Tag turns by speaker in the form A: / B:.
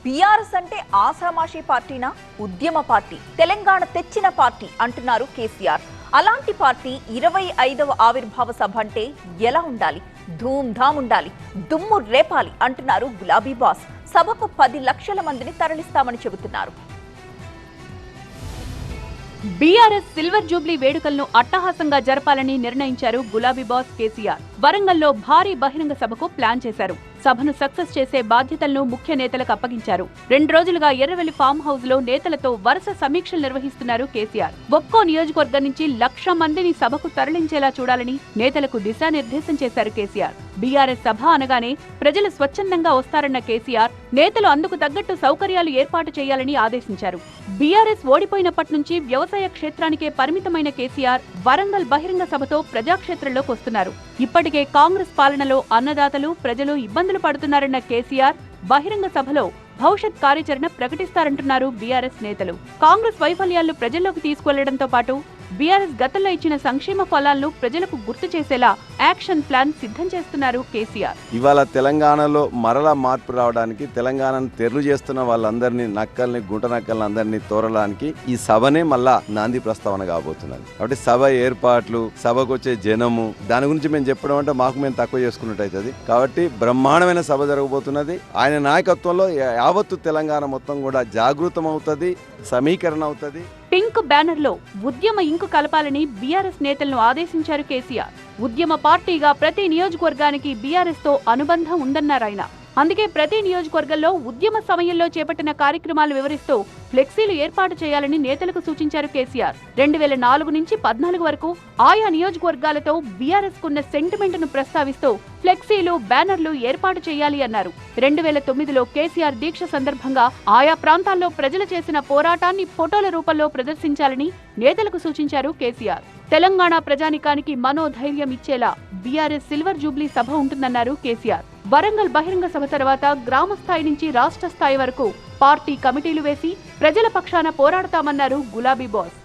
A: BRS అంటే ఆసామాషి పార్టీనా, ఉద్యమ party, Telangana తెచ్చిన పార్టీ అంటున్నారు కేసీఆర్. అలాంటి పార్టీ 25వ ఆవిర్భావ సభ అంటే ఎలా ఉండాలి? ధూమ్ ధామ్ ఉండాలి, దుమ్ము రేపాలి అంటున్నారు గులాబీ బాస్. సభకు 10 లక్షల మందిని తరలిస్తామని చెబుతున్నారు.
B: బీఆర్ఎస్ సిల్వర్ జూబ్లీ వేడుకలను అట్టహాసంగా జరపాలని నిర్ణయించారు గులాబీ బాస్ కేసీఆర్. వరంగల్లో భారీ బహిరంగ సభకు ప్లాన్ చేశారు. సభను సక్సెస్ చేసే బాధ్యతలను ముఖ్య నేతలకు అప్పగించారు. 2 రోజులుగా ఎర్రవెల్లి ఫామ్ హౌస్ లో నేతలతో వరుస సమీక్షలు నిర్వహిస్తున్నారు కేసీఆర్. ఒక్కో నియోజకవర్గం నుంచి 1,00,000 మందిని సభకు తరలించేలా చూడాలని నేతలకు దిశానిర్దేశం చేశారు కేసీఆర్. బీఆర్ఎస్ సభ అనగానే ప్రజలు స్వచ్ఛందంగా వస్తారన్న కేసీఆర్ నేతలు అందుకు తగ్గట్టు సౌకర్యాలు ఏర్పాటు చేయాలని ఆదేశించారు. బీఆర్ఎస్ ఓడిపోయినప్పటి నుంచి వ్యవసాయ క్షేత్రానికే పరిమితమైన కేసీఆర్ వరంగల్ బహిరంగ సభతో ప్రజాక్షేత్రంలోకి వస్తున్నారు. ఇప్పటికే కాంగ్రెస్ పాలనలో అన్నదాతలు, ప్రజలు ఇబ్బందులు పడుతున్నారన్న కేసీఆర్ బహిరంగ సభలో భవిష్యత్ కార్యాచరణ ప్రకటిస్తారంటున్నారు బీఆర్ఎస్ నేతలు. కాంగ్రెస్ వైఫల్యాలను ప్రజల్లోకి తీసుకువెళ్లడంతో పాటు బీఆర్ఎస్ గతంలో ఇచ్చిన సంక్షేమ ఫలాలను ప్రజలకు గుర్తు చేసేలా యాక్షన్ ప్లాన్ సిద్ధం చేస్తున్నారు కేసీఆర్.
C: ఇవాళ తెలంగాణలో మరలా మార్పు రావడానికి, తెలంగాణను తెరలు చేస్తున్న వాళ్ళందరినీ, నక్కల్ని, గుంట నక్కల్ని అందరినీ తోరడానికి ఈ సభనే మళ్ళా నాంది ప్రస్తావన కాబోతున్నది. కాబట్టి సభ ఏర్పాట్లు, సభకు వచ్చే జనము, దాని గురించి మేము చెప్పడం అంటే మేము తక్కువ చేసుకున్నట్టు అవుతుంది. కాబట్టి బ్రహ్మాండమైన సభ జరగబోతున్నది. ఆయన నాయకత్వంలో యావత్తు తెలంగాణ మొత్తం కూడా జాగృతం అవుతుంది, సమీకరణ అవుతుంది.
B: పింక్ బ్యానర్ లో ఉద్యమ ఇంకు కలపాలని బీఆర్ఎస్ నేతలను ఆదేశించారు కేసీఆర్. ఉద్యమ పార్టీగా ప్రతి నియోజకవర్గానికి బీఆర్ఎస్ తో అనుబంధం ఉందన్నారాయన. అందుకే ప్రతి నియోజకవర్గంలో ఉద్యమ సమయంలో చేపట్టిన కార్యక్రమాలు వివరిస్తూ ఫ్లెక్సీలు ఏర్పాటు చేయాలని నేతలకు సూచించారు కేసీఆర్. 2004 నుంచి 14 వరకు ఆయా నియోజకవర్గాలతో బీఆర్ఎస్ కున్న సెంటిమెంట్ ను ప్రస్తావిస్తూ ఫ్లెక్సీలు, బ్యానర్లు ఏర్పాటు చేయాలి అన్నారు. 2009లో కేసీఆర్ దీక్ష సందర్భంగా ఆయా ప్రాంతాల్లో ప్రజలు చేసిన పోరాటాన్ని ఫోటోల రూపంలో ప్రదర్శించాలని నేతలకు సూచించారు కేసీఆర్. తెలంగాణ ప్రజానికానికి మనోధైర్యం ఇచ్చేలా బీఆర్ఎస్ సిల్వర్ జూబ్లీ సభ ఉంటుందన్నారు కేసీఆర్. వరంగల్ బహిరంగ సభ తర్వాత గ్రామ స్థాయి నుంచి రాష్ట్ర స్థాయి వరకు పార్టీ కమిటీలు వేసి ప్రజల పక్షాన పోరాడతామన్నారు గులాబీ బాస్.